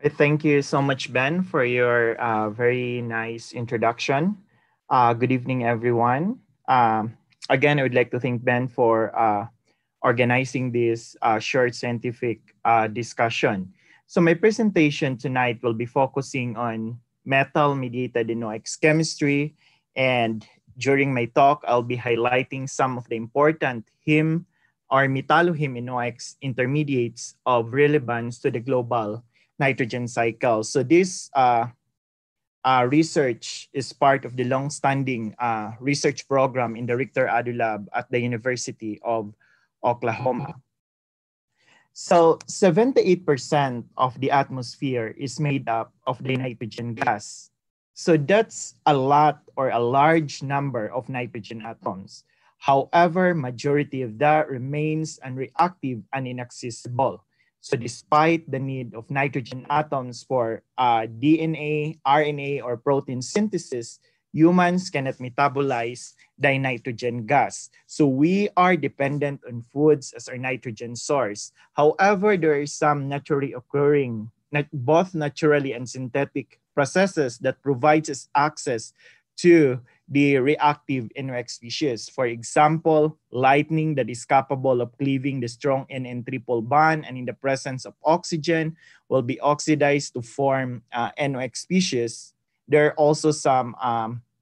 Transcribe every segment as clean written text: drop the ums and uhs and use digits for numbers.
Thank you so much, Ben, for your very nice introduction. Good evening, everyone. Again, I would like to thank Ben for organizing this short scientific discussion. So, my presentation tonight will be focusing on metal mediated NOx chemistry. And during my talk, I'll be highlighting some of the important heme or metalloheme NOx intermediates of relevance to the global nitrogen cycle. So this research is part of the long-standing research program in the Richter Adu Lab at the University of Oklahoma. So 78% of the atmosphere is made up of the nitrogen gas. So that's a lot or a large number of nitrogen atoms. However, majority of that remains unreactive and inaccessible. So despite the need of nitrogen atoms for DNA, RNA, or protein synthesis, humans cannot metabolize dinitrogen gas. So we are dependent on foods as our nitrogen source. However, there are some naturally occurring, both naturally and synthetic processes that provides us access to the reactive NOx species. For example, lightning that is capable of cleaving the strong NN triple bond and in the presence of oxygen will be oxidized to form NOx species. There are also some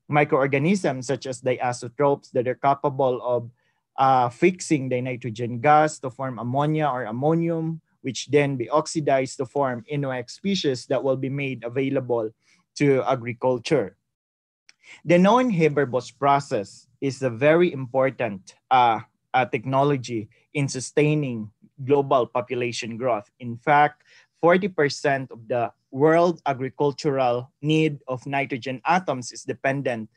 microorganisms such as diazotropes that are capable of fixing the nitrogen gas to form ammonia or ammonium, which then be oxidized to form NOx species that will be made available to agriculture. The Known-Haber-Bosch process is a very important technology in sustaining global population growth. In fact, 40% of the world agricultural need of nitrogen atoms is dependent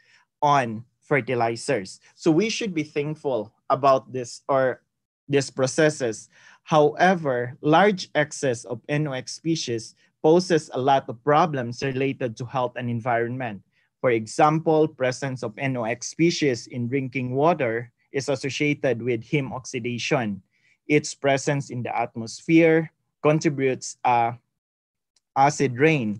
on fertilizers. So we should be thankful about this or these processes. However, large excess of NOx species poses a lot of problems related to health and environment. For example, presence of NOx species in drinking water is associated with heme oxidation. Its presence in the atmosphere contributes acid rain.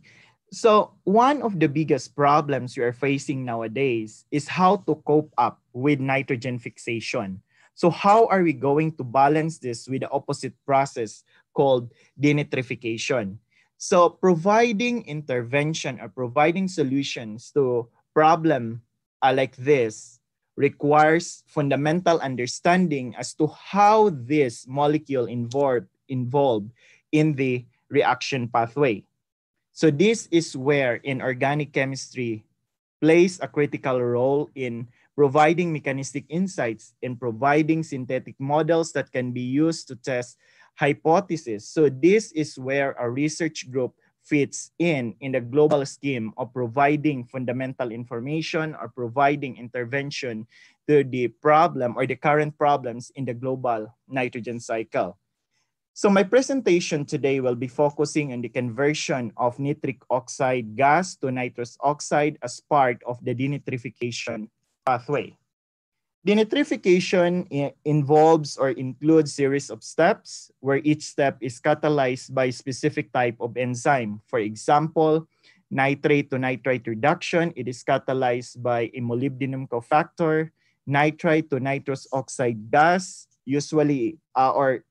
So one of the biggest problems we are facing nowadays is how to cope up with nitrogen fixation. So how are we going to balance this with the opposite process called denitrification? So providing intervention or providing solutions to problem like this requires fundamental understanding as to how this molecule involved in the reaction pathway. So this is where inorganic chemistry plays a critical role in providing mechanistic insights and providing synthetic models that can be used to test hypotheses. So this is where a research group fits in the global scheme of providing fundamental information or providing intervention to the problem or the current problems in the global nitrogen cycle. So my presentation today will be focusing on the conversion of nitric oxide gas to nitrous oxide as part of the denitrification pathway. Denitrification involves or includes series of steps where each step is catalyzed by a specific type of enzyme. For example, nitrate to nitrite reduction, it is catalyzed by a molybdenum cofactor. Nitrite to nitrous oxide gas, usually or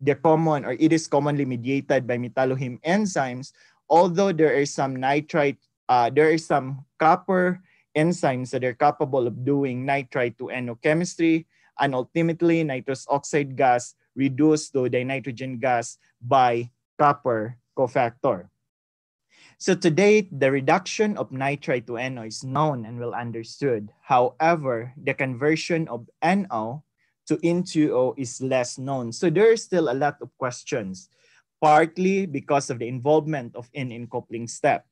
the common or it is commonly mediated by metalloheme enzymes, although there are some there is some copper enzymes that are capable of doing nitrite to NO chemistry, and ultimately nitrous oxide gas reduced to dinitrogen gas by copper cofactor. So to date, the reduction of nitrite to NO is known and well understood. However, the conversion of NO to N2O is less known. So there are still a lot of questions, partly because of the involvement of NN coupling step.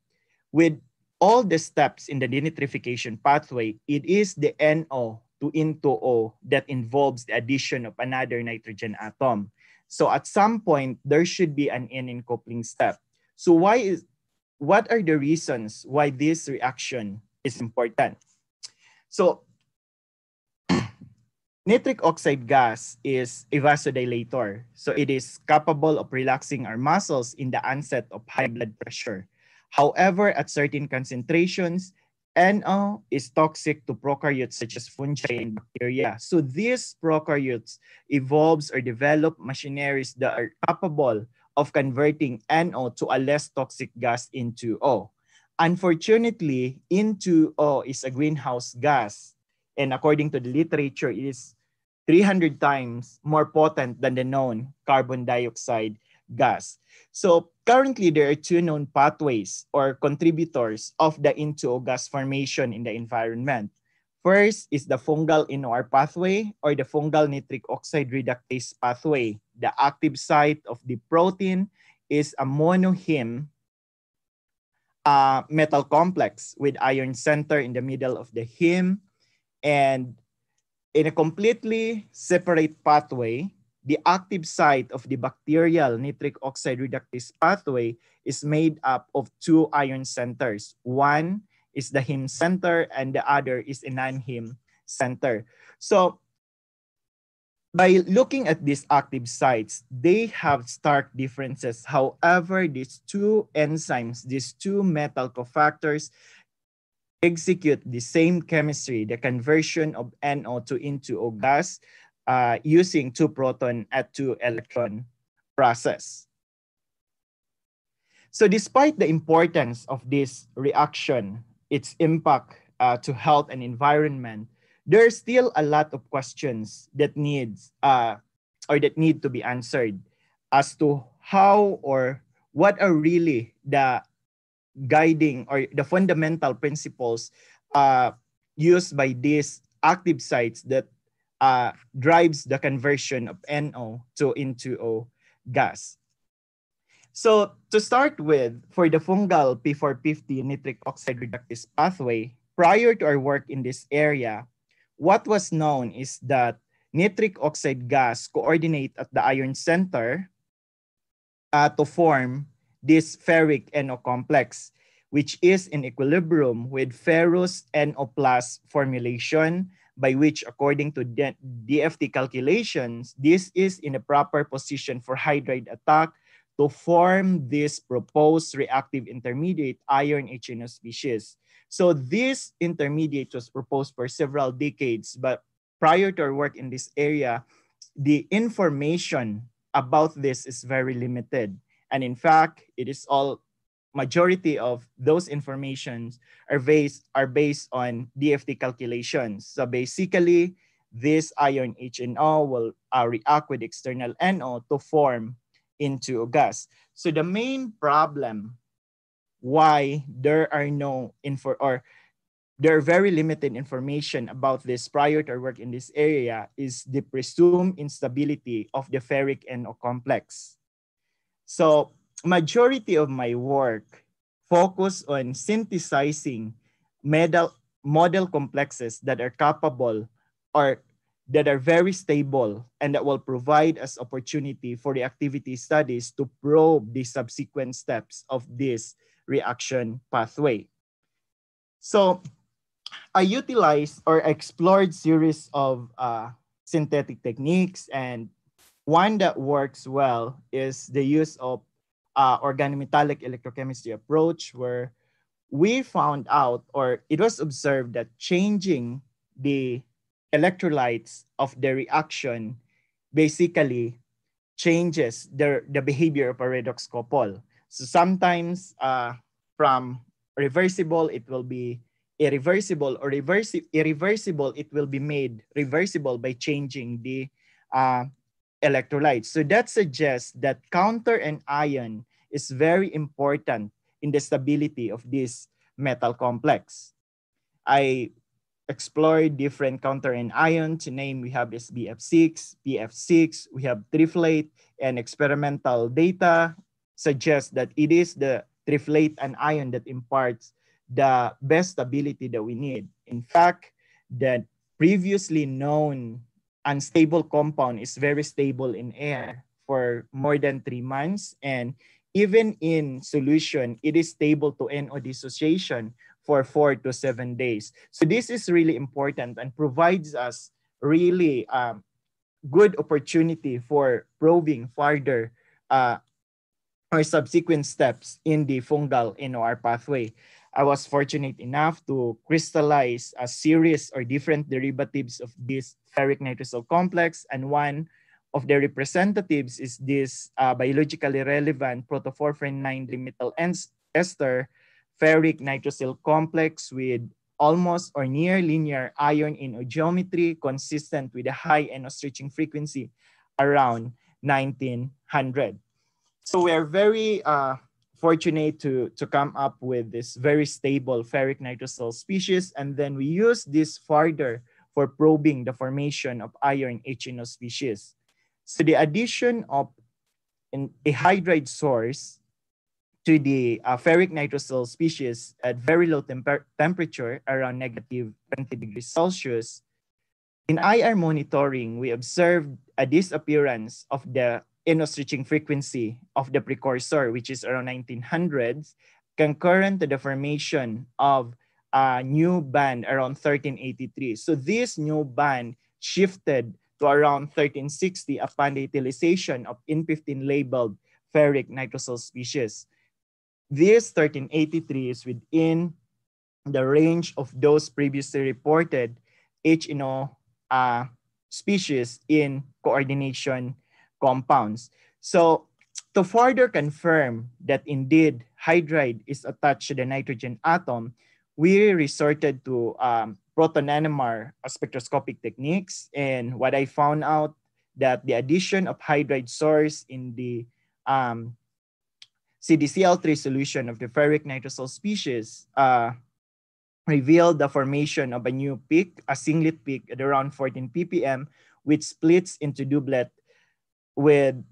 With all the steps in the denitrification pathway, it is the NO to N2O that involves the addition of another nitrogen atom. So at some point, there should be an NN coupling step. So what are the reasons why this reaction is important? So Nitric oxide gas is a vasodilator. So it is capable of relaxing our muscles in the onset of high blood pressure. However, at certain concentrations, NO is toxic to prokaryotes such as fungi and bacteria. So these prokaryotes evolves or develop machineries that are capable of converting NO to a less toxic gas into O. Unfortunately, N2O is a greenhouse gas, and according to the literature, it is 300 times more potent than the known carbon dioxide gas. So currently, there are two known pathways or contributors of the N2O gas formation in the environment. First is the fungal NOR pathway or the fungal nitric oxide reductase pathway. The active site of the protein is a monoheme metal complex with iron center in the middle of the heme, and in a completely separate pathway, the active site of the bacterial nitric oxide reductase pathway is made up of two ion centers. One is the heme center and the other is a non-heme center. So by looking at these active sites, they have stark differences. However, these two enzymes, these two metal cofactors, execute the same chemistry, the conversion of NO to N2O gas using 2 proton at 2 electron process. So despite the importance of this reaction, its impact to health and environment, there are still a lot of questions that need to be answered as to how or what are really the guiding or the fundamental principles used by these active sites that drives the conversion of NO to N2O gas. So to start with, for the fungal P450 nitric oxide reductase pathway, prior to our work in this area, what was known is that nitric oxide gas coordinate at the iron center to form this ferric NO complex, which is in equilibrium with ferrous NO plus formulation, by which, according to DFT calculations, this is in a proper position for hydride attack to form this proposed reactive intermediate iron HNO species. So this intermediate was proposed for several decades, but prior to our work in this area, the information about this is very limited. And in fact, it is all majority of those informations are based on DFT calculations. So basically, this iron HNO will react with external NO to form into a gas. So the main problem why there are there are very limited information about this prior to our work in this area is the presumed instability of the ferric NO complex. So majority of my work focus on synthesizing model complexes that are capable or that are very stable and that will provide us opportunity for the activity studies to probe the subsequent steps of this reaction pathway. So I utilized or explored series of synthetic techniques, and one that works well is the use of organometallic electrochemistry approach, where we found out, or it was observed, that changing the electrolytes of the reaction basically changes the behavior of a redox couple. So sometimes from reversible, it will be irreversible, or irreversible, it will be made reversible by changing the electrolytes. So that suggests that counter and ion is very important in the stability of this metal complex. I explored different counter and ion. To name, we have SBF6, PF6, we have triflate, and experimental data suggests that it is the triflate and ion that imparts the best stability that we need. In fact, the previously known unstable compound is very stable in air for more than 3 months, and even in solution, it is stable to NO dissociation for 4 to 7 days. So this is really important and provides us really good opportunity for probing further or subsequent steps in the fungal NOR pathway. I was fortunate enough to crystallize a series or different derivatives of this ferric nitrosyl complex, and one of the representatives is this biologically relevant protoporphyrin 9-dimethyl ester ferric nitrosyl complex with almost or near linear iron in geometry, consistent with a high NO stretching frequency around 1900. So we are very fortunate to come up with this very stable ferric nitrosyl species, and then we use this further for probing the formation of iron HNO species. So the addition of a hydride source to the ferric nitrosyl species at very low temperature, around negative 20 degrees Celsius, in IR monitoring, we observed a disappearance of the NO stretching frequency of the precursor, which is around 1900s, concurrent to the formation of a new band around 1383. So this new band shifted to around 1360 upon the utilization of N15 labeled ferric nitrosyl species. This 1383 is within the range of those previously reported HNO species in coordination compounds. So to further confirm that indeed hydride is attached to the nitrogen atom, we resorted to proton NMR spectroscopic techniques. And what I found out that the addition of hydride source in the CDCl3 solution of the ferric nitrosyl species revealed the formation of a new peak, a singlet peak at around 14 ppm, which splits into doublet with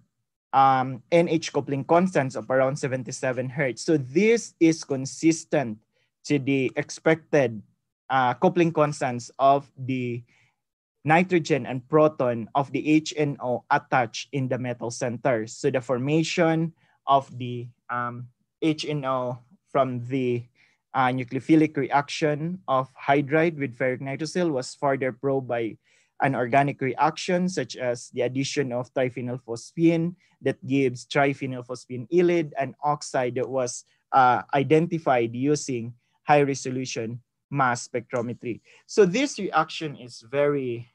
NH coupling constants of around 77 Hertz. So this is consistent to the expected coupling constants of the nitrogen and proton of the HNO attached in the metal centers. So the formation of the HNO from the nucleophilic reaction of hydride with ferric nitrosyl was further probed by an organic reaction such as the addition of triphenylphosphine that gives triphenylphosphine ylide, and oxide that was identified using high resolution mass spectrometry. So this reaction is very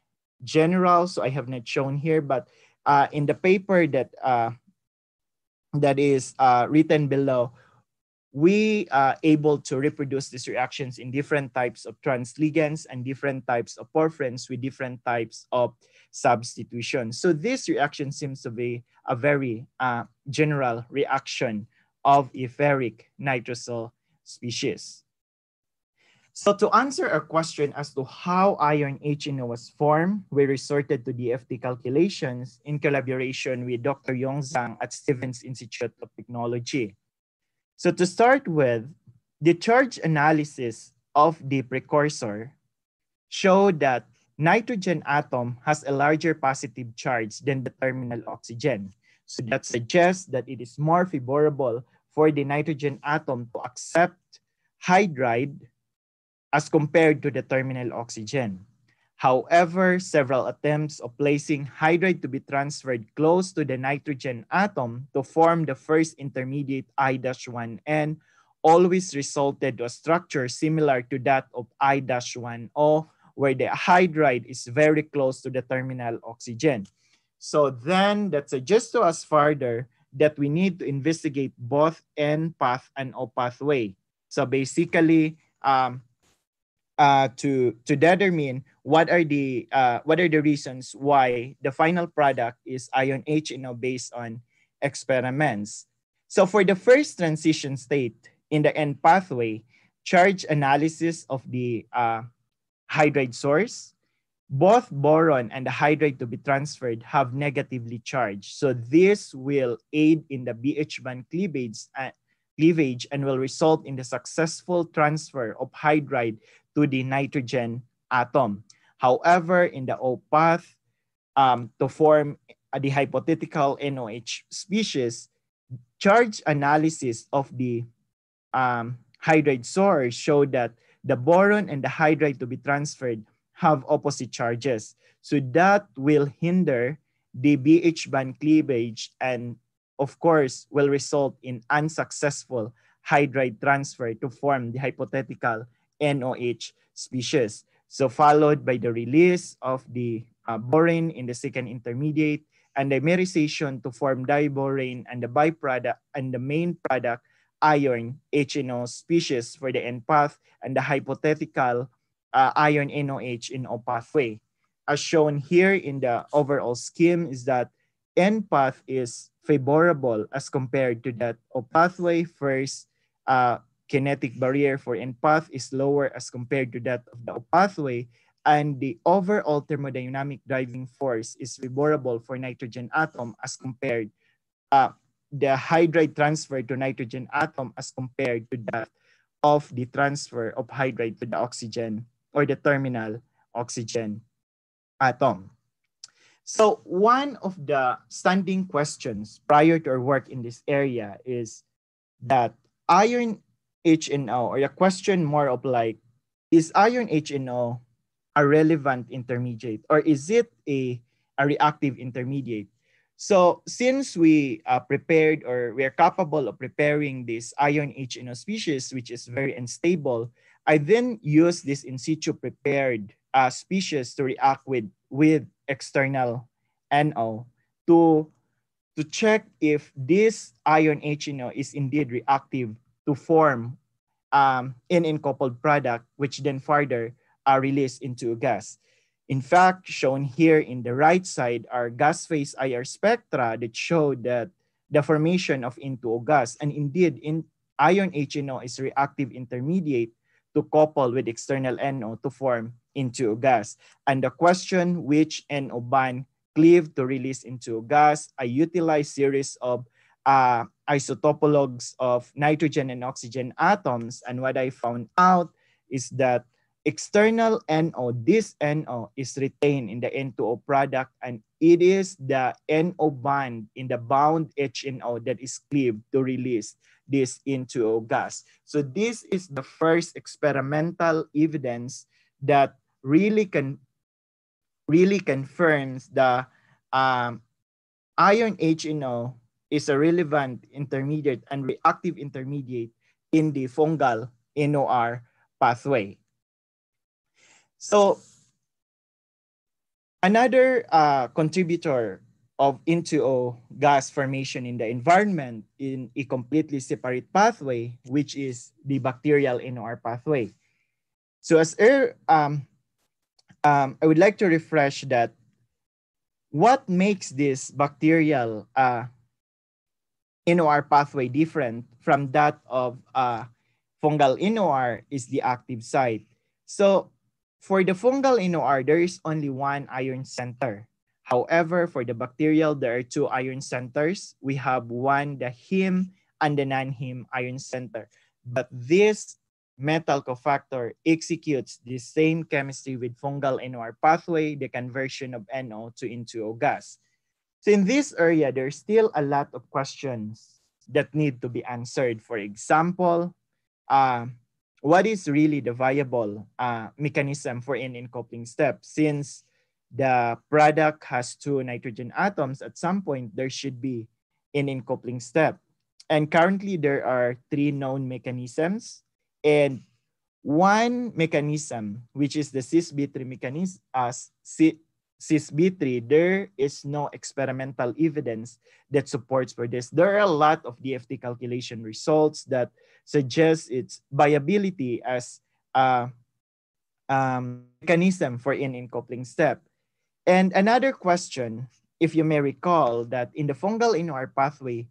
general, so I have not shown here, but in the paper that that is written below, we are able to reproduce these reactions in different types of transligands and different types of porphyrins with different types of substitution. So this reaction seems to be a very general reaction of a ferric nitrosyl species. So to answer our question as to how iron HNO was formed, we resorted to DFT calculations in collaboration with Dr. Yong Zhang at Stevens Institute of Technology. So to start with, the charge analysis of the precursor showed that nitrogen atom has a larger positive charge than the terminal oxygen. So that suggests that it is more favorable for the nitrogen atom to accept hydride as compared to the terminal oxygen. However, several attempts of placing hydride to be transferred close to the nitrogen atom to form the first intermediate I-1N always resulted to a structure similar to that of I-1O, where the hydride is very close to the terminal oxygen. So then that suggests to us further that we need to investigate both N path and O pathway. So basically, to determine what are the reasons why the final product is ion HNO based on experiments. So for the first transition state in the N pathway, charge analysis of the hydride source, both boron and the hydride to be transferred have negatively charged. So this will aid in the BH band cleavage and will result in the successful transfer of hydride to the nitrogen atom. However, in the O path, to form the hypothetical NOH species, charge analysis of the hydride source showed that the boron and the hydride to be transferred have opposite charges. So that will hinder the BH band cleavage and of course will result in unsuccessful hydride transfer to form the hypothetical NOH species. So followed by the release of the borane in the second intermediate and dimerization to form diborane and the byproduct and the main product iron HNO species for the N path and the hypothetical iron NOH in O pathway. As shown here in the overall scheme is that N path is favorable as compared to that O pathway. First, kinetic barrier for N path is lower as compared to that of the O pathway, and the overall thermodynamic driving force is favorable for nitrogen atom as compared the hydride transfer to nitrogen atom as compared to that of the transfer of hydride to the oxygen or the terminal oxygen atom. So one of the standing questions prior to our work in this area is that iron HNO, or a question more of like, is iron HNO a relevant intermediate or is it a reactive intermediate? So since we prepared or we are capable of preparing this iron HNO species, which is very unstable, I then use this in situ prepared species to react with external NO to check if this iron HNO is indeed reactive to form an coupled product, which then further are released into a gas. In fact, shown here in the right side are gas phase IR spectra that show that the formation of into a gas, and indeed in iron HNO is reactive intermediate to couple with external NO to form into a gas. And the question, which NO band cleave to release into a gas, I utilize series of isotopologues of nitrogen and oxygen atoms, and what I found out is that external NO, this NO is retained in the N2O product, and it is the NO band in the bound HNO that is cleaved to release this into a gas. So this is the first experimental evidence that really confirms the iron HNO is a relevant intermediate and reactive intermediate in the fungal NOR pathway. So another contributor of N2O gas formation in the environment in a completely separate pathway, which is the bacterial NOR pathway. So as I would like to refresh that what makes this bacterial NOR pathway different from that of fungal NOR is the active site. So for the fungal NOR, there is only one iron center. However, for the bacterial, there are two iron centers. We have one, the heme, and the non-heme iron center. But this metal cofactor executes the same chemistry with fungal NOR pathway, the conversion of NO to into O gas. So in this area, there's still a lot of questions that need to be answered. For example, what is really the viable mechanism for NN coupling step? Since the product has two nitrogen atoms, at some point there should be NN coupling step. And currently there are three known mechanisms. And one mechanism, which is the cis-B3 mechanism, cis-B3, there is no experimental evidence that supports for this. There are a lot of DFT calculation results that suggest its viability as a mechanism for NN coupling step. And another question, if you may recall, that in the fungal NOR pathway,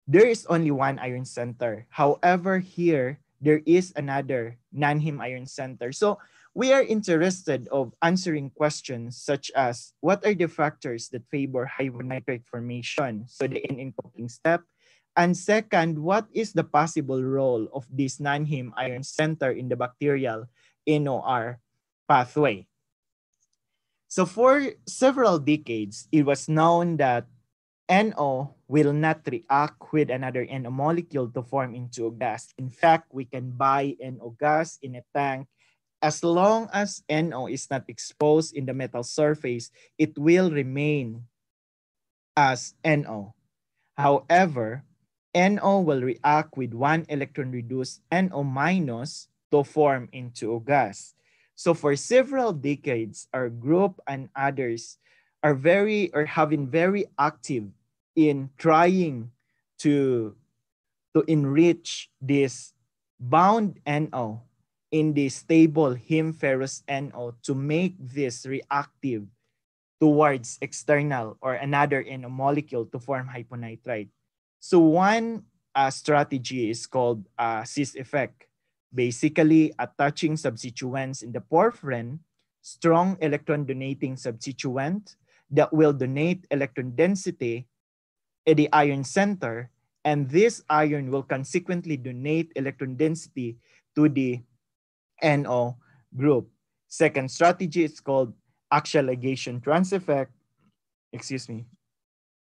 there is only one iron center. However, here, there is another non-heme iron center. So we are interested of answering questions such as, what are the factors that favor hyponitrate formation? So the NN coupling step. And second, what is the possible role of this non-heme iron center in the bacterial NOR pathway? So for several decades, it was known that NO will not react with another NO molecule to form into a gas. In fact, we can buy NO gas in a tank as long as NO is not exposed in the metal surface, it will remain as NO. However, NO will react with one electron reduced NO minus to form into a gas. So for several decades, our group and others are having very active in trying to enrich this bound NO in the stable heme-ferrous NO to make this reactive towards external or another NO molecule to form hyponitrite. So one strategy is called cis effect. Basically, attaching substituents in the porphyrin, strong electron donating substituent that will donate electron density at the ion center, and this ion will consequently donate electron density to the NO group. Second strategy is called axial ligation trans effect,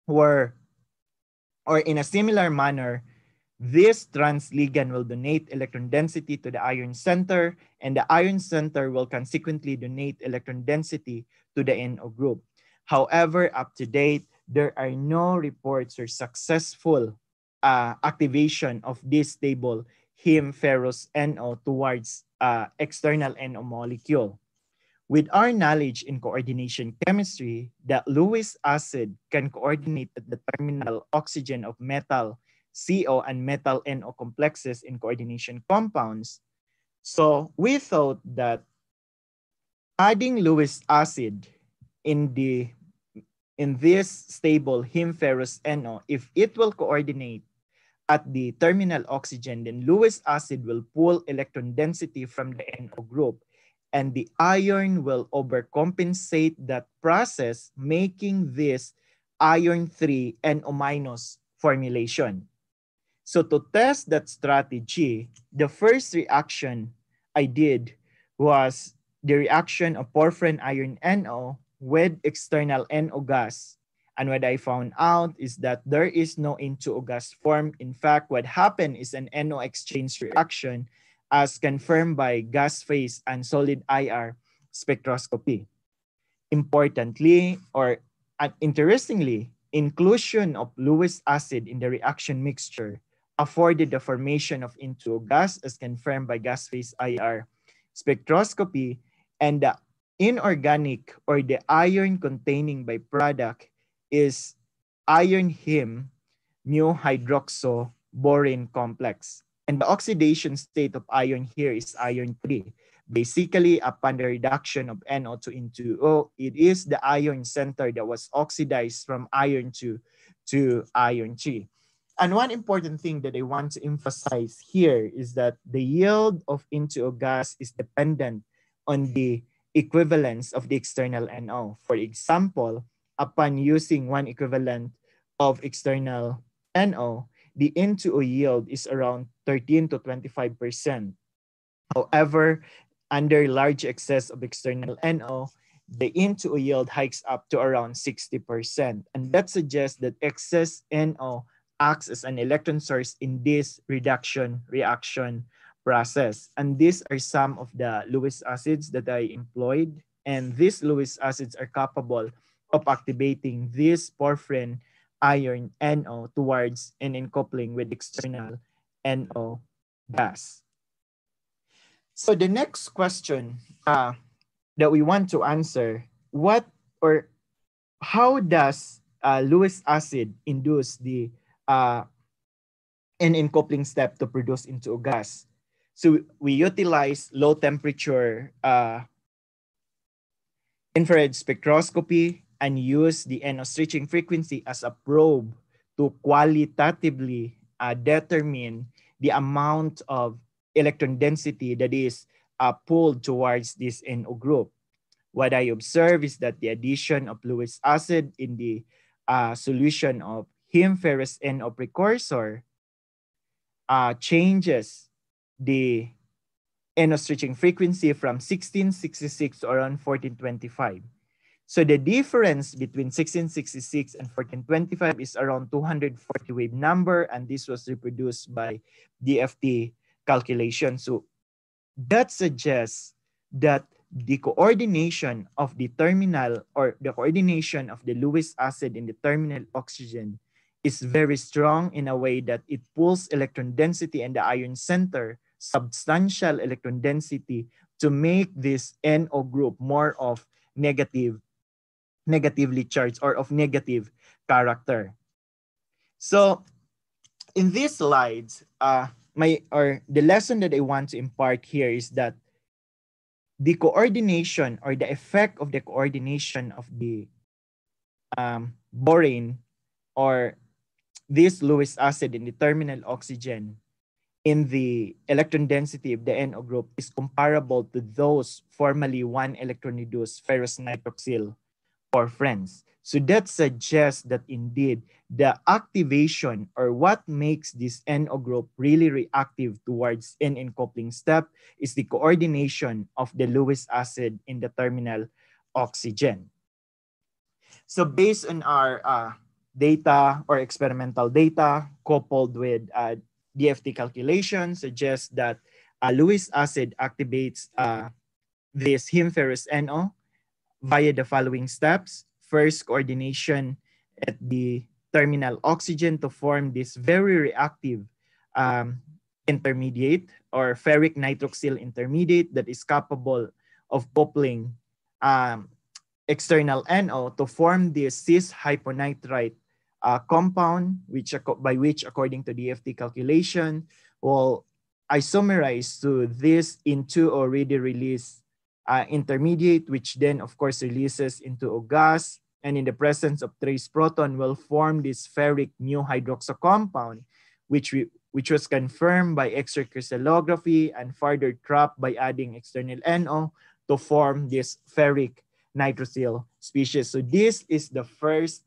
where, or in a similar manner, this trans ligand will donate electron density to the ion center, and the ion center will consequently donate electron density to the NO group. However, up to date, there are no reports or successful activation of this stable heme-ferrous NO towards external NO molecule. With our knowledge in coordination chemistry, that Lewis acid can coordinate at the terminal oxygen of metal CO and metal NO complexes in coordination compounds. So we thought that adding Lewis acid in this stable heme-ferrous NO, if it will coordinate at the terminal oxygen, then Lewis acid will pull electron density from the NO group, and the iron will overcompensate that process, making this iron 3 NO- formulation. So to test that strategy, the first reaction I did was the reaction of porphyrin iron NO with external NO gas. And what I found out is that there is no N2O gas formed. In fact, what happened is an NO exchange reaction as confirmed by gas phase and solid IR spectroscopy. Importantly, or interestingly, inclusion of Lewis acid in the reaction mixture afforded the formation of N2O gas as confirmed by gas phase IR spectroscopy, and the inorganic or the iron containing byproduct is iron heme mu hydroxoborane complex. And the oxidation state of iron here is iron 3. Basically, upon the reduction of NO to N2O, it is the iron center that was oxidized from iron 2 to iron 3. And one important thing that I want to emphasize here is that the yield of N2O gas is dependent on the equivalence of the external NO. For example, upon using one equivalent of external NO, the N2O yield is around 13 to 25%. However, under large excess of external NO, the N2O yield hikes up to around 60%. And that suggests that excess NO acts as an electron source in this reduction reaction process. And these are some of the Lewis acids that I employed. And these Lewis acids are capable of activating this porphyrin iron NO towards and in coupling with external NO gas. So the next question that we want to answer, what or how does Lewis acid induce the an coupling step to produce into a gas? So we utilize low temperature infrared spectroscopy and use the NO stretching frequency as a probe to qualitatively determine the amount of electron density that is pulled towards this NO group. What I observe is that the addition of Lewis acid in the solution of heme-ferrous NO precursor changes the NO stretching frequency from 1666 to around 1425. So the difference between 1666 and 1425 is around 240 wave number, and this was reproduced by DFT calculation. So that suggests that the coordination of the terminal or the coordination of the Lewis acid in the terminal oxygen is very strong in a way that it pulls electron density in the ion center, substantial electron density, to make this NO group more of negatively charged or of negative character. So in these slides, the lesson that I want to impart here is that the coordination or the effect of the coordination of the borane or this Lewis acid in the terminal oxygen in the electron density of the NO group is comparable to those formally 1 electron reduced ferrous nitroxyl for friends. So that suggests that indeed the activation or what makes this NO group really reactive towards N coupling step is the coordination of the Lewis acid in the terminal oxygen. So based on our data or experimental data coupled with DFT calculations suggests that Lewis acid activates this heme ferrous NO via the following steps. First, coordination at the terminal oxygen to form this very reactive intermediate or ferric nitroxyl intermediate that is capable of coupling external NO to form this cis hyponitrite compound, by which according to DFT calculation will isomerize to this into already released intermediate, which then of course releases into a gas, and in the presence of trace proton will form this ferric mu hydroxo compound, which was confirmed by X-ray crystallography and further trapped by adding external NO to form this ferric nitrosyl species. So this is the first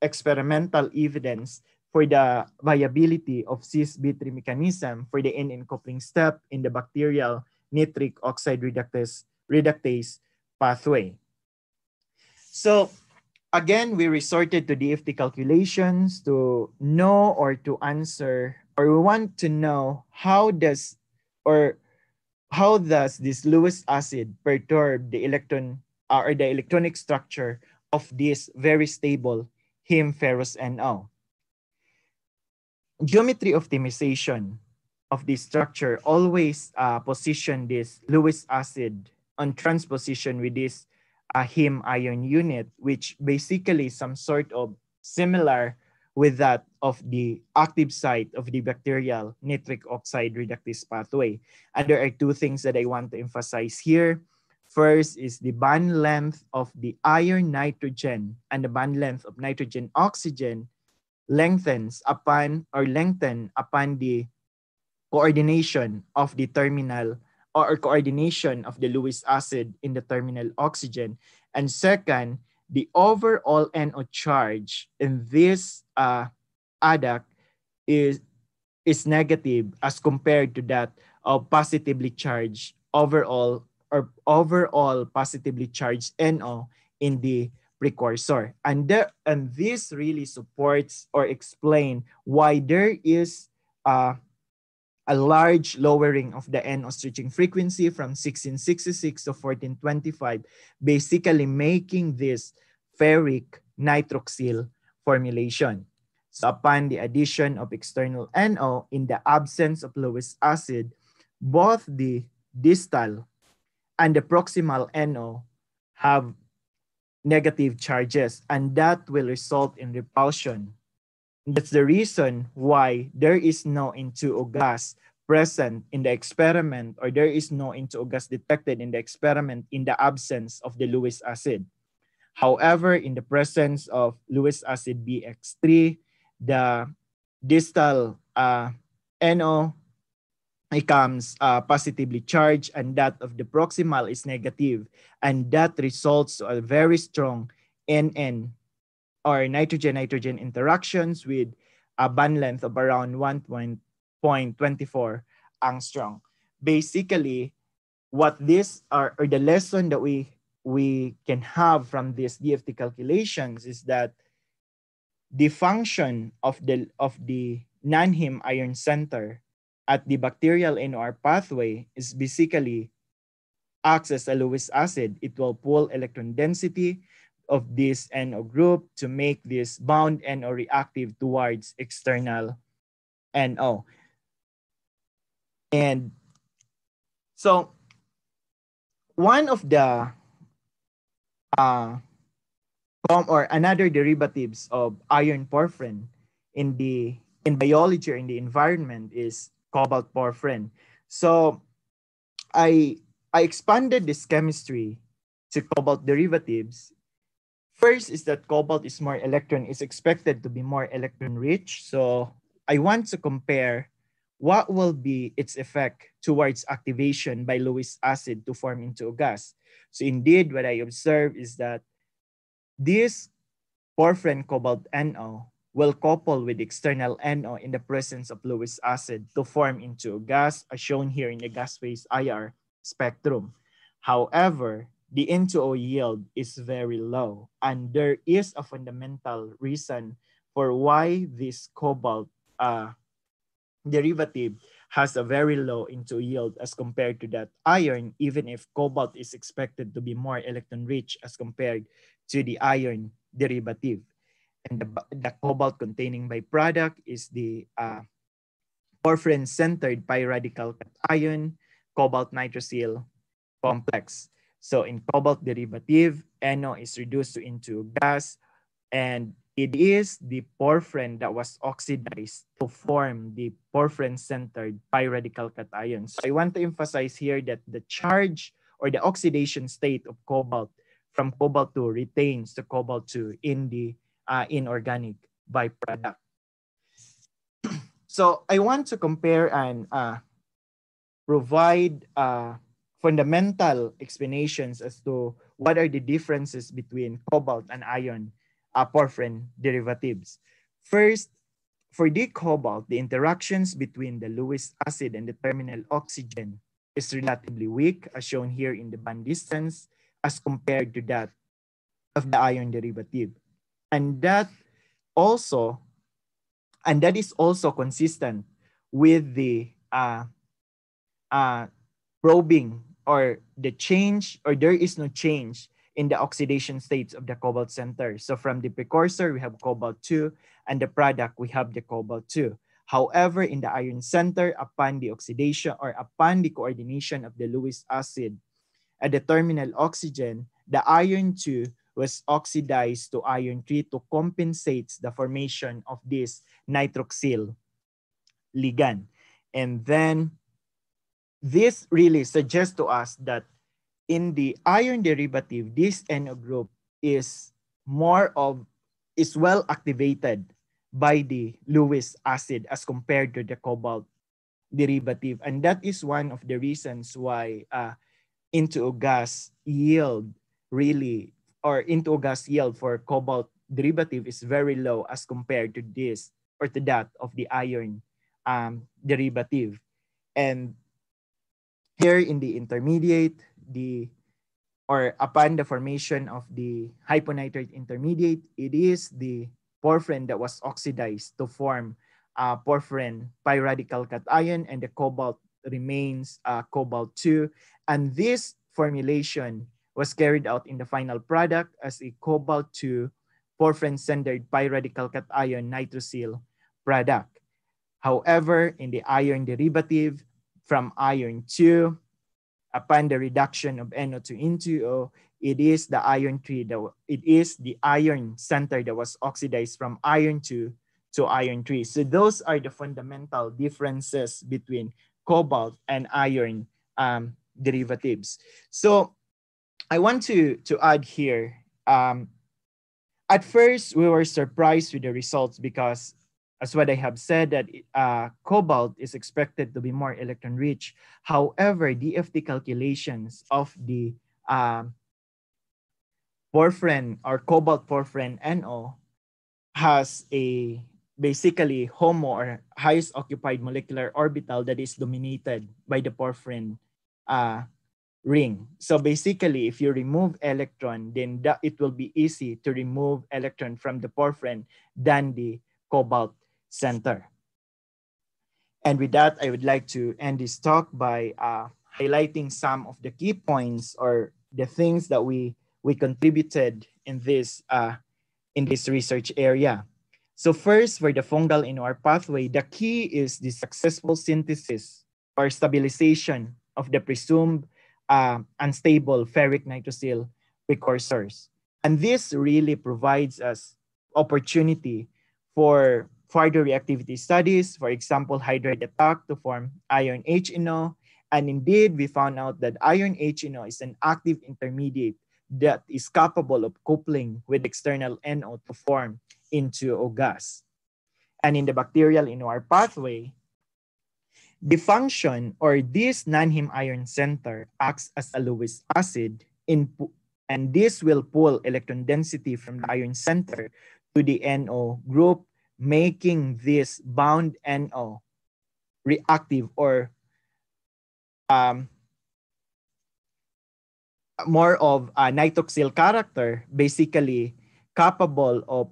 experimental evidence for the viability of cis-B3 mechanism for the N coupling step in the bacterial nitric oxide reductase pathway. So again, we resorted to DFT calculations to know or to answer, or we want to know how does this Lewis acid perturb the electron or the electronic structure of this very stable heme ferrous NO. Geometry optimization of this structure always position this Lewis acid on transposition with this heme ion unit, which basically some sort of similar with that of the active site of the bacterial nitric oxide reductase pathway. And there are two things that I want to emphasize here. First is the bond length of the iron nitrogen and the bond length of nitrogen oxygen lengthen upon the coordination of the terminal or coordination of the Lewis acid in the terminal oxygen. And second, the overall NO charge in this adduct is negative as compared to that of positively charged overall positively charged NO in the precursor. And this really supports or explain why there is a large lowering of the NO switching frequency from 1666 to 1425, basically making this ferric nitroxyl formulation. So upon the addition of external NO in the absence of Lewis acid, both the distal and the proximal NO have negative charges, and that will result in repulsion. That's the reason why there is no N2O gas present in the experiment, or there is no N2O gas detected in the experiment in the absence of the Lewis acid. However, in the presence of Lewis acid BX3, the distal NO becomes positively charged, and that of the proximal is negative, and that results to a very strong NN or nitrogen-nitrogen interactions with a bond length of around 1.24 angstrom. Basically, what this or the lesson that we can have from these DFT calculations is that the function of the non-heme ion center at the bacterial NOR pathway is basically acts as a Lewis acid. It will pull electron density of this NO group to make this bound NO reactive towards external NO. And so one of the or another derivatives of iron porphyrin in biology or in the environment is cobalt porphyrin. So I expanded this chemistry to cobalt derivatives. First is that cobalt is expected to be more electron rich. So I want to compare what will be its effect towards activation by Lewis acid to form into a gas. So indeed, what I observe is that this porphyrin cobalt NO will couple with external NO in the presence of Lewis acid to form into a gas, as shown here in the gas phase IR spectrum. However, the N2O yield is very low, and there is a fundamental reason for why this cobalt derivative has a very low N2O yield as compared to that iron, even if cobalt is expected to be more electron rich as compared to the iron derivative. And the cobalt containing byproduct is the porphyrin-centered pi-radical cation cobalt nitrosyl complex. So in cobalt derivative, NO is reduced into gas, and it is the porphyrin that was oxidized to form the porphyrin-centered pi-radical cation. So I want to emphasize here that the charge or the oxidation state of cobalt from cobalt 2 retains to cobalt 2 in the inorganic byproduct. So I want to compare and provide fundamental explanations as to what are the differences between cobalt and iron porphyrin derivatives. First, for the cobalt, the interactions between the Lewis acid and the terminal oxygen is relatively weak, as shown here in the band distance, as compared to that of the iron derivative. And that is also consistent with the probing or the change, or there is no change in the oxidation states of the cobalt center. So from the precursor, we have cobalt 2, and the product, we have the cobalt 2. However, in the iron center, upon the oxidation or upon the coordination of the Lewis acid at the terminal oxygen, the iron 2 was oxidized to iron 3 to compensate the formation of this nitroxyl ligand. And then this really suggests to us that in the iron derivative, this NO group is well activated by the Lewis acid as compared to the cobalt derivative. And that is one of the reasons why into a gas yield for cobalt derivative is very low as compared to this or to that of the iron derivative. And here in the intermediate, upon the formation of the hyponitrate intermediate, it is the porphyrin that was oxidized to form porphyrin pi-radical cation, and the cobalt remains cobalt 2. And this formulation was carried out in the final product as a cobalt 2 porphyrin-centered pi-radical cation nitrosyl product. However, in the iron derivative from iron 2, upon the reduction of NO to N2O, it is the iron 3, it is the iron center that was oxidized from iron 2 to iron 3. So those are the fundamental differences between cobalt and iron derivatives. So I want to add here, at first we were surprised with the results because, as what I have said, that cobalt is expected to be more electron rich. However, DFT calculations of the porphyrin or cobalt porphyrin NO has a basically HOMO or highest occupied molecular orbital that is dominated by the porphyrin ring. So basically, if you remove electron, then it will be easy to remove electron from the porphyrin than the cobalt center. And with that, I would like to end this talk by highlighting some of the key points or the things that we contributed in this research area. So first, for the fungal NOR pathway, the key is the successful synthesis or stabilization of the presumed unstable ferric nitrosyl precursors. And this really provides us opportunity for further reactivity studies, for example, hydride attack to form iron HNO. And indeed, we found out that iron HNO is an active intermediate that is capable of coupling with external NO to form into O gas. And in the bacterial NOR pathway, the function or this non-heme iron center acts as a Lewis acid and this will pull electron density from the iron center to the NO group, making this bound NO reactive or more of a nitroxyl character, basically capable of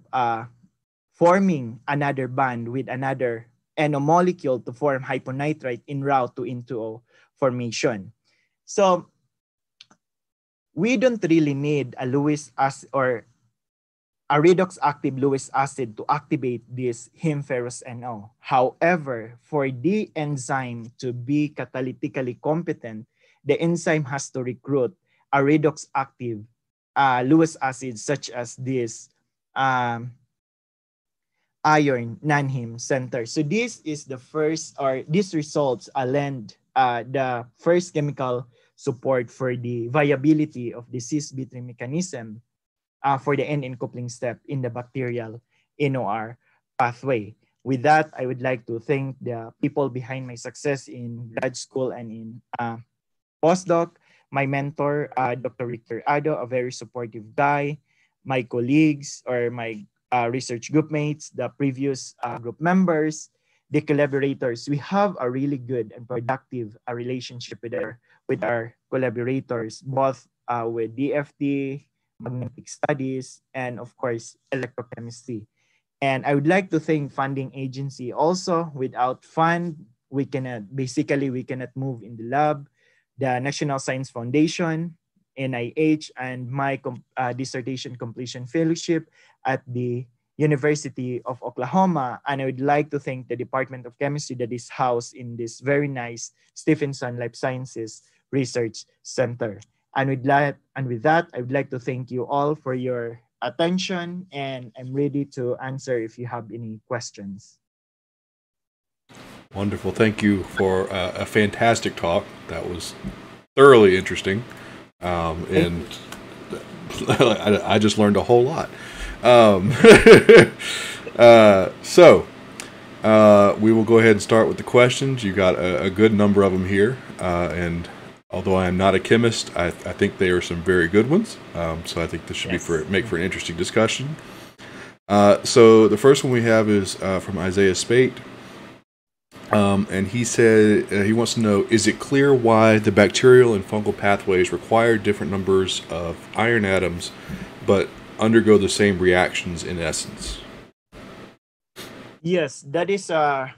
forming another bond with another NO molecule to form hyponitrite en route to into formation. So we don't really need a Lewis acid or a redox active Lewis acid to activate this heme ferrous NO. However, for the enzyme to be catalytically competent, the enzyme has to recruit a redox active Lewis acid such as this iron non-heme center. So this is the first, or these results lend the first chemical support for the viability of the cis-B3 mechanism for the N coupling step in the bacterial NOR pathway. With that, I would like to thank the people behind my success in grad school and in postdoc, my mentor, Dr. Victor Ado, a very supportive guy, my colleagues or my research group mates, the previous group members, the collaborators. We have a really good and productive relationship with our collaborators, both with DFT, magnetic studies, and of course, electrochemistry. And I would like to thank funding agency also. Without fund, we cannot move in the lab. The National Science Foundation, NIH, and my dissertation completion fellowship at the University of Oklahoma. And I would like to thank the Department of Chemistry that is housed in this very nice Stephenson Life Sciences Research Center. And with that, I would like to thank you all for your attention, and I'm ready to answer if you have any questions. Wonderful. Thank you for a fantastic talk. That was thoroughly interesting. And I just learned a whole lot. So we will go ahead and start with the questions. You got a good number of them here. And although I am not a chemist, I think they are some very good ones. So I think this should make for an interesting discussion. So the first one we have is from Isaiah Spate. And he said he wants to know, is it clear why the bacterial and fungal pathways require different numbers of iron atoms but undergo the same reactions in essence? Yes, that is a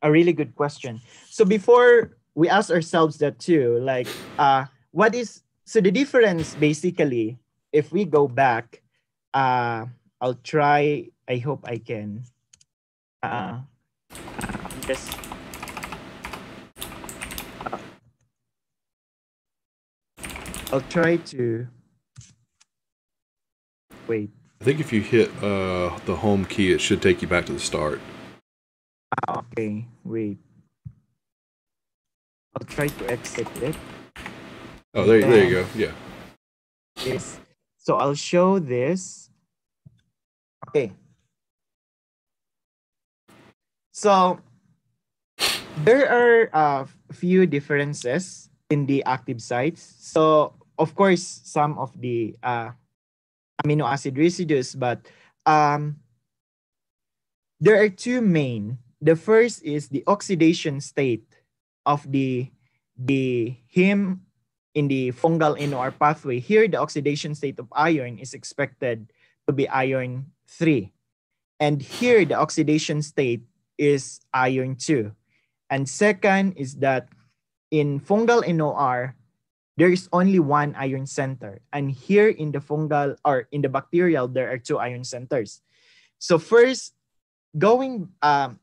really good question. So before we ask ourselves that too, like so the difference basically, if we go back, I'll try, I hope I can just I'll try to wait. I think if you hit the home key, it should take you back to the start. Okay, wait. I'll try to exit it. Oh, there you go. Yeah. Yes. So I'll show this. Okay. So there are a few differences in the active sites. So of course, some of the amino acid residues, but there are two main. The first is the oxidation state of the heme in the fungal NOR pathway. Here, the oxidation state of iron is expected to be iron 3. And here, the oxidation state is iron 2. And second is that in fungal NOR, there is only one ion center. And here in the fungal or in the bacterial, there are two ion centers. So first, going for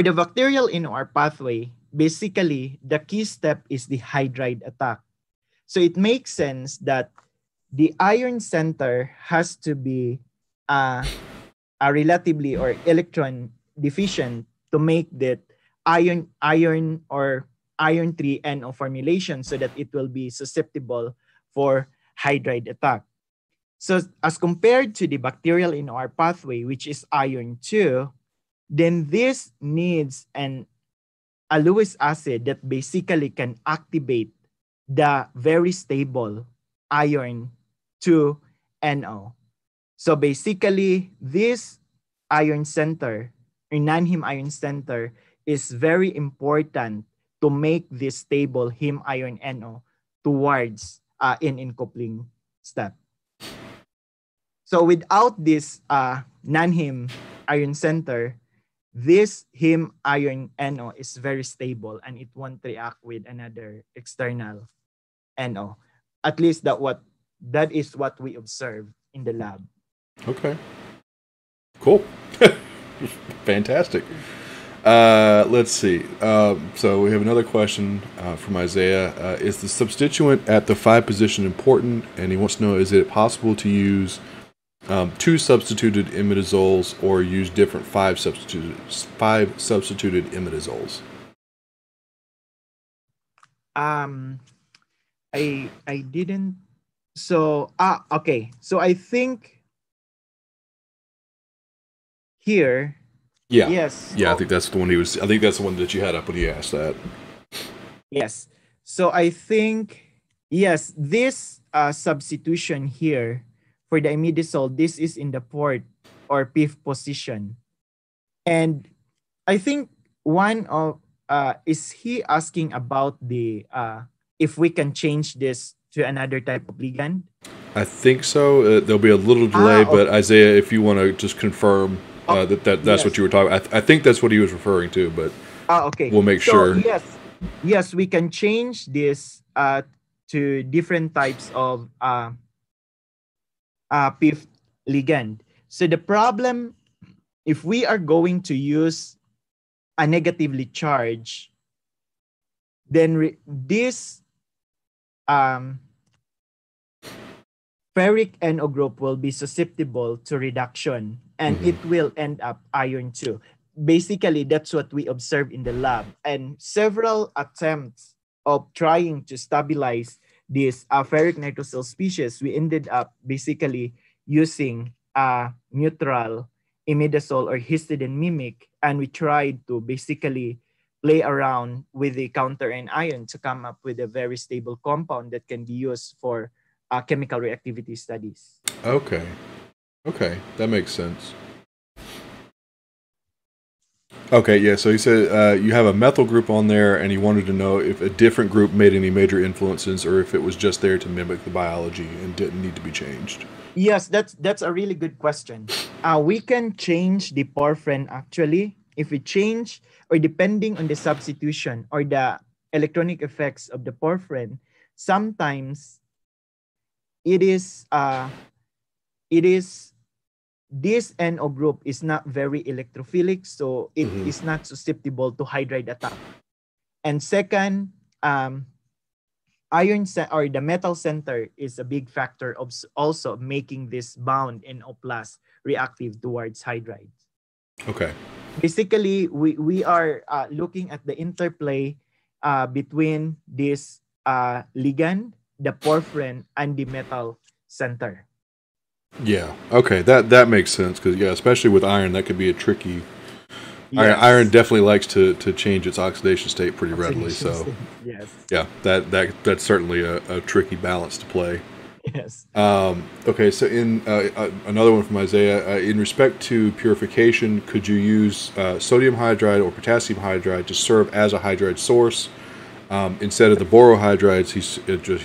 the bacterial NOR pathway, basically the key step is the hydride attack. So it makes sense that the ion center has to be a relatively or electron deficient to make that iron or iron 3 NO formulation so that it will be susceptible for hydride attack. So as compared to the bacterial NOR pathway, which is iron 2, then this needs a Lewis acid that basically can activate the very stable iron 2 NO. So basically, this ion center, or non-heme ion center, is very important to make this stable heme ion NO towards in coupling step. So without this non-heme ion center, this heme ion NO is very stable and it won't react with another external NO. At least that is what we observe in the lab. Okay. Cool. Fantastic. Let's see. So we have another question from Isaiah. Is the substituent at the 5 position important? And he wants to know, is it possible to use 2 substituted imidazoles or use different 5 substituted imidazoles? I didn't. So okay. So I think here. Yeah. Yes. Yeah, I think that's the one I think that's the one that you had up when he asked that. Yes. So I think yes, this substitution here for the imidazole, this is in the port or PIF position. And I think one of is he asking about the if we can change this to another type of ligand? I think so. There'll be a little delay, okay. But Isaiah, if you want to just confirm that's yes. What you were talking about. I think that's what he was referring to, but okay. We'll make sure. Yes, we can change this to different types of PIF ligand. So the problem, if we are going to use a negatively charged, then this ferric NO group will be susceptible to reduction and it will end up iron 2. Basically, that's what we observed in the lab. And several attempts of trying to stabilize this ferric nitrosyl species, we ended up basically using a neutral imidazole or histidine mimic, and we tried to basically play around with the counter anion to come up with a very stable compound that can be used for chemical reactivity studies. Okay, that makes sense. Okay, yeah, so he said you have a methyl group on there, and he wanted to know if a different group made any major influences or if it was just there to mimic the biology and didn't need to be changed. Yes, that's a really good question. We can change the porphyrin actually. If we change, or depending on the substitution or the electronic effects of the porphyrin, sometimes it is this NO group is not very electrophilic, so it is not susceptible to hydride attack. And second, iron or the metal center is a big factor of also making this bound NO+ reactive towards hydride. Okay. Basically, we are looking at the interplay between this ligand, the porphyrin, and the metal center. Yeah. Okay. That makes sense because especially with iron, that could be a tricky. Yes. Iron definitely likes to change its oxidation state pretty readily. So yes. Yeah, that's certainly a tricky balance to play. Yes. Okay. So in another one from Isaiah, in respect to purification, could you use sodium hydride or potassium hydride to serve as a hydride source? Instead of the borohydrides, he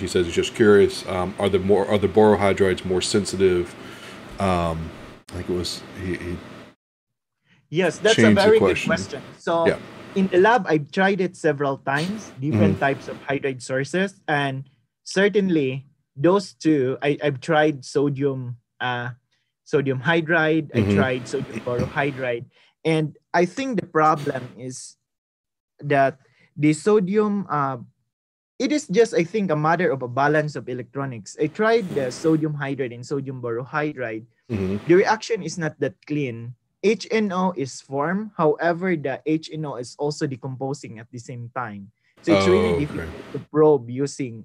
says he's just curious. Are the borohydrides more sensitive? I think it was he Yes, that's a very good question. So in the lab, I've tried it several times, different types of hydride sources, and certainly those two, I've tried sodium hydride, I tried sodium borohydride, and I think the problem is that the sodium, it is just, I think, a matter of a balance of electronics. I tried the sodium hydride and sodium borohydride. The reaction is not that clean. HNO is formed, however, the HNO is also decomposing at the same time. So it's really difficult to probe using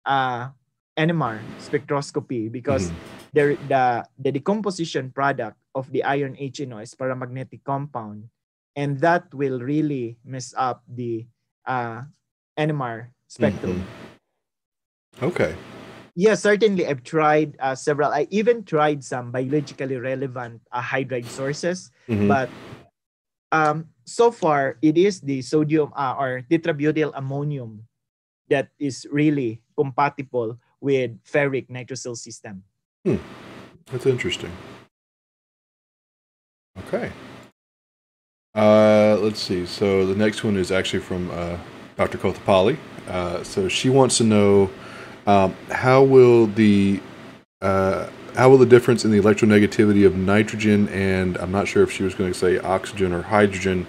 NMR spectroscopy because the decomposition product of the iron HNO is paramagnetic compound, and that will really mess up the NMR spectrum. Okay. Yeah, certainly I've tried several. I even tried some biologically relevant hydride sources, but so far it is the sodium or tetrabutyl ammonium that is really compatible with ferric nitrosyl system. That's interesting. Okay. Let's see. So the next one is actually from Dr. Kothapalli. So she wants to know how will the difference in the electronegativity of nitrogen and I'm not sure if she was going to say oxygen or hydrogen,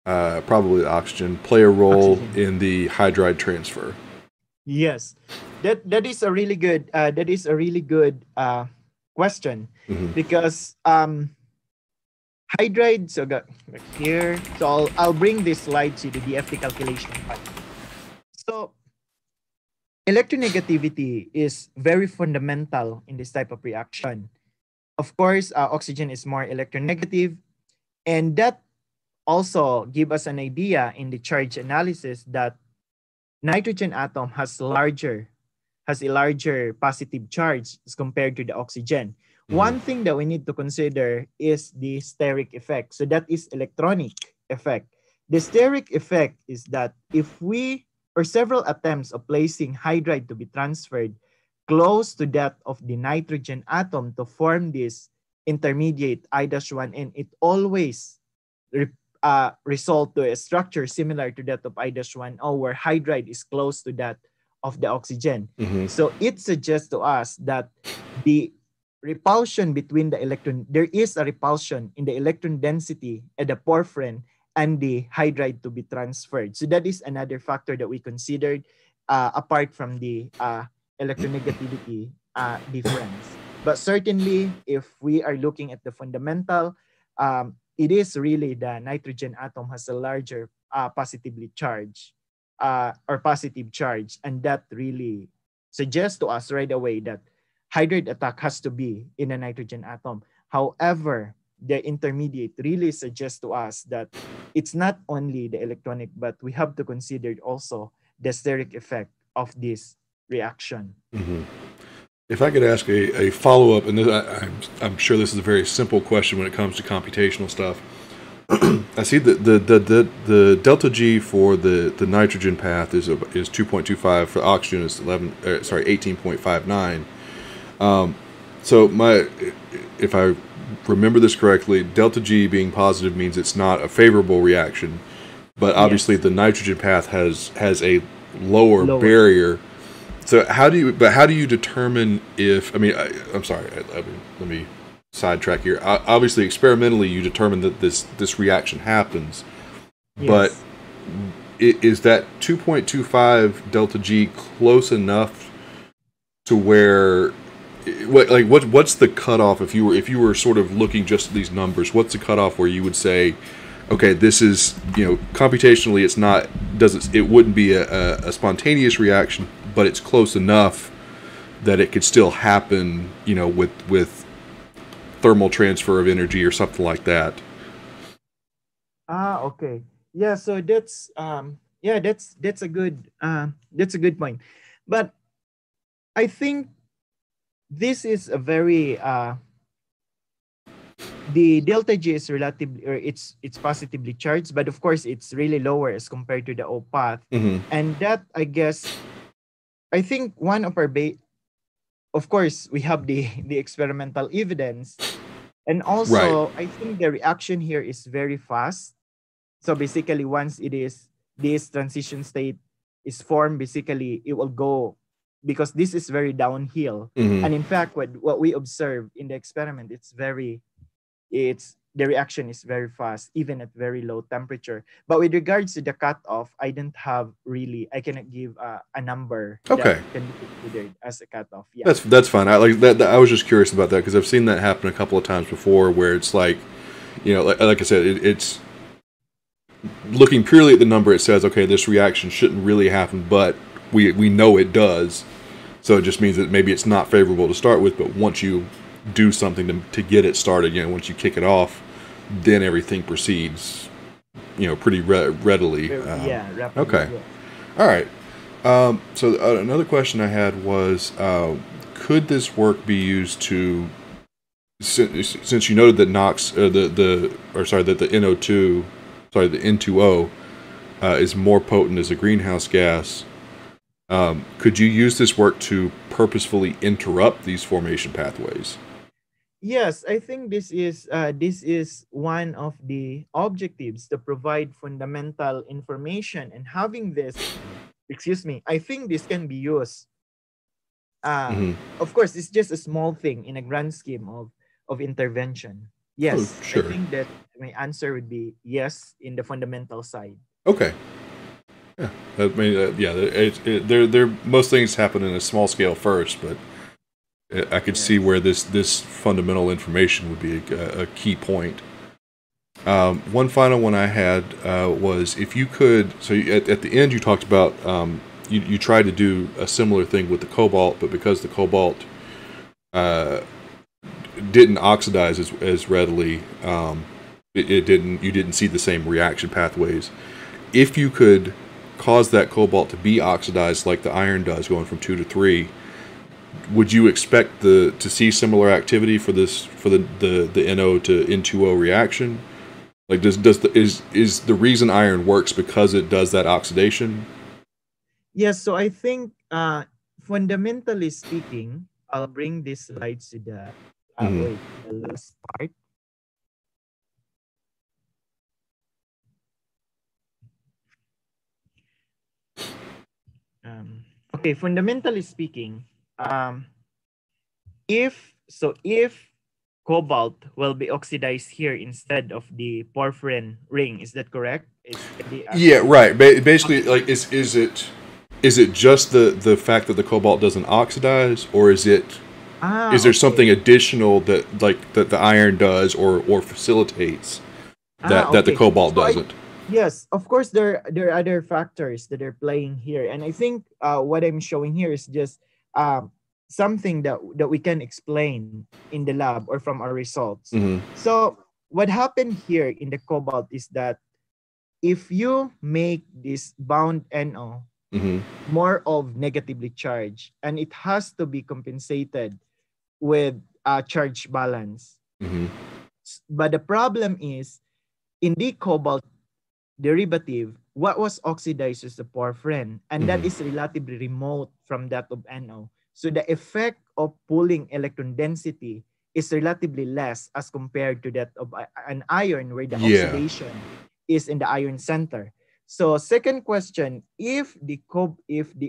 probably oxygen, play a role in the hydride transfer? Yes, that is a really good question because hydride. So got here. So I'll bring this slide to the DFT calculation part. So electronegativity is very fundamental in this type of reaction. Of course, oxygen is more electronegative, and that also give us an idea in the charge analysis that nitrogen atom has a larger positive charge as compared to the oxygen. One thing that we need to consider is the steric effect. So that is electronic effect. The steric effect is that if we, or several attempts of placing hydride to be transferred close to that of the nitrogen atom to form this intermediate I-1N, it always result to a structure similar to that of I-1O, where hydride is close to that of the oxygen. So it suggests to us that the repulsion between the electron, there is a repulsion in the electron density at the porphyrin and the hydride to be transferred. So that is another factor that we considered apart from the electronegativity difference. But certainly, if we are looking at the fundamental, it is really the nitrogen atom has a larger positively charged or positive charge, and that really suggests to us right away that hydride attack has to be in a nitrogen atom. However, the intermediate really suggests to us that it's not only the electronic, but we have to consider also the steric effect of this reaction. If I could ask a follow-up, and I'm sure this is a very simple question when it comes to computational stuff. I see that the delta G for the nitrogen path is 2.25. For oxygen is 18.59. So if I remember this correctly, delta G being positive means it's not a favorable reaction, but obviously the nitrogen path has a lower barrier. So how do you determine if, I'm sorry, let me sidetrack here. Obviously, experimentally, you determine that this reaction happens, but is that 2.25 delta G close enough to where, what's the cutoff if you were sort of looking just at these numbers? What's the cutoff where you would say, okay, this is, computationally it wouldn't be a spontaneous reaction, but it's close enough that it could still happen, with thermal transfer of energy or something like that. Okay. Yeah, so that's a good point. But I think this is a very the delta G is relatively, or it's positively charged, but of course it's really lower as compared to the O path. And that, I think one of our of course we have the experimental evidence, and also I think the reaction here is very fast. So basically, once this transition state is formed, basically it will go, because this is very downhill. Mm-hmm. And in fact, what we observe in the experiment, the reaction is very fast, even at very low temperature. But with regards to the cutoff, I cannot give a number Okay. that can be considered as a cutoff. Yeah. That's fine. I like that. I was just curious about that because I've seen that happen a couple of times before, where it's like, like I said, it's looking purely at the number. It says, okay, this reaction shouldn't really happen, but we know it does. So it just means that maybe it's not favorable to start with, but once you do something to get it started, once you kick it off, then everything proceeds, pretty readily. Rapidly. Okay. Yeah. All right. So another question I had was, could this work be used to, since you noted that the N2O is more potent as a greenhouse gas, could you use this work to purposefully interrupt these formation pathways? Yes, I think this is one of the objectives, to provide fundamental information, and having this, I think this can be used. Of course, it's just a small thing in a grand scheme of intervention. Yes, sure. I think that my answer would be yes in the fundamental side. Okay. Yeah, most things happen in a small scale first, but I could see where this fundamental information would be a key point. One final one I had was, if you could, so at the end you talked about, you tried to do a similar thing with the cobalt, but because the cobalt didn't oxidize as readily, you didn't see the same reaction pathways. If you could cause that cobalt to be oxidized like the iron does, going from 2 to 3, would you expect to see similar activity for the NO to N2O reaction? Like, is the reason iron works because it does that oxidation? Yes, so I think fundamentally speaking, I'll bring this slides to the last part. Okay, fundamentally speaking, if cobalt will be oxidized here instead of the porphyrin ring, is that correct? Yeah, right. Basically, like, is it just the fact that the cobalt doesn't oxidize, or is there something additional that the iron does or facilitates that the cobalt doesn't? Yes, of course there are other factors that are playing here, and I think what I'm showing here is just something that we can explain in the lab or from our results. Mm-hmm. So what happened here in the cobalt is that if you make this bound NO more of negatively charged, and it has to be compensated with a charge balance. But the problem is, in the cobalt derivative, what was oxidized is the porphyrin, and that is relatively remote from that of NO. So the effect of pulling electron density is relatively less as compared to that of an iron, where the oxidation is in the iron center. So second question, if the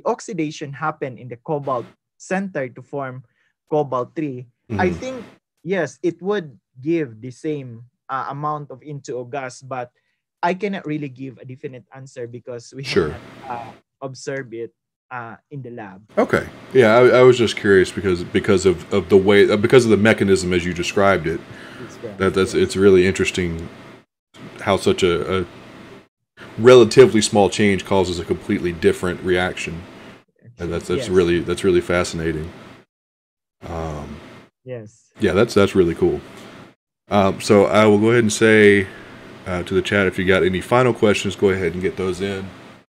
oxidation happened in the cobalt center to form cobalt 3, I think, yes, it would give the same amount of N2O gas, but I cannot really give a definite answer because we have not observed it in the lab. Okay. Yeah, I was just curious because of the way, because of the mechanism as you described it. It's really interesting how such a relatively small change causes a completely different reaction, and that's really fascinating. Yes. Yeah, that's really cool. So I will go ahead and say to the chat, if you got any final questions, go ahead and get those in.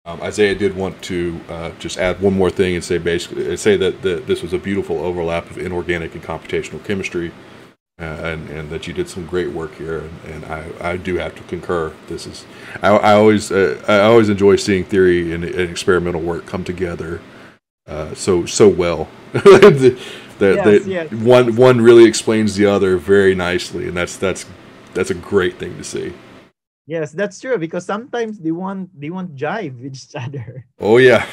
Isaiah did want to just add one more thing and say that this was a beautiful overlap of inorganic and computational chemistry, and that you did some great work here, and I do have to concur. I always enjoy seeing theory and experimental work come together so well. One really explains the other very nicely, and that's a great thing to see. Yes, that's true because sometimes they want jive with each other. Oh yeah,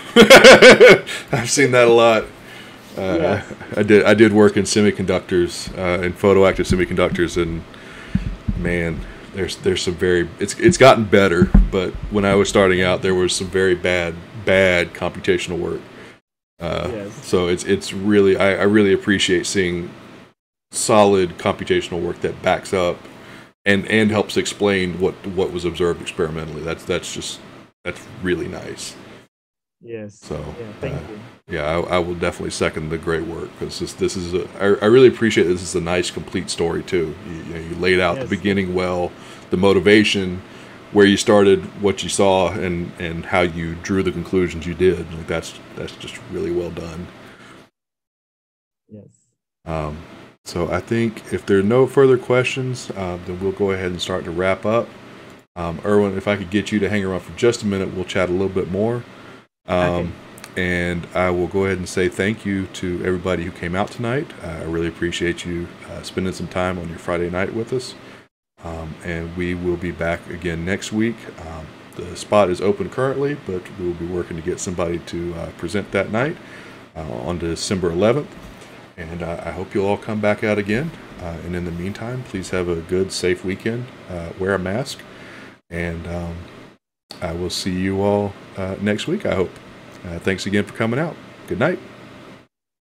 I've seen that a lot. Yes. I did work in semiconductors, in photoactive semiconductors, and man, there's some very it's gotten better, but when I was starting out, there was some very bad computational work. Yes. So it's really I really appreciate seeing solid computational work that backs up and helps explain what was observed experimentally. That's really nice. Yes. So Yeah, thank you. yeah, I will definitely second the great work because this is I really appreciate this is a nice complete story too. You laid out the Yes. beginning well, the motivation, where you started, what you saw, and how you drew the conclusions you did. Like that's just really well done. Yes. Um, so I think if there are no further questions, then we'll go ahead and start to wrap up. Erwin, if I could get you to hang around for just a minute, we'll chat a little bit more. Okay. Um, and I will go ahead and say thank you to everybody who came out tonight. I really appreciate you spending some time on your Friday night with us. And we will be back again next week. The spot is open currently, but we will be working to get somebody to present that night on December 11th. And I hope you'll all come back out again. And in the meantime, please have a good, safe weekend. Wear a mask. And I will see you all next week, I hope. Thanks again for coming out. Good night.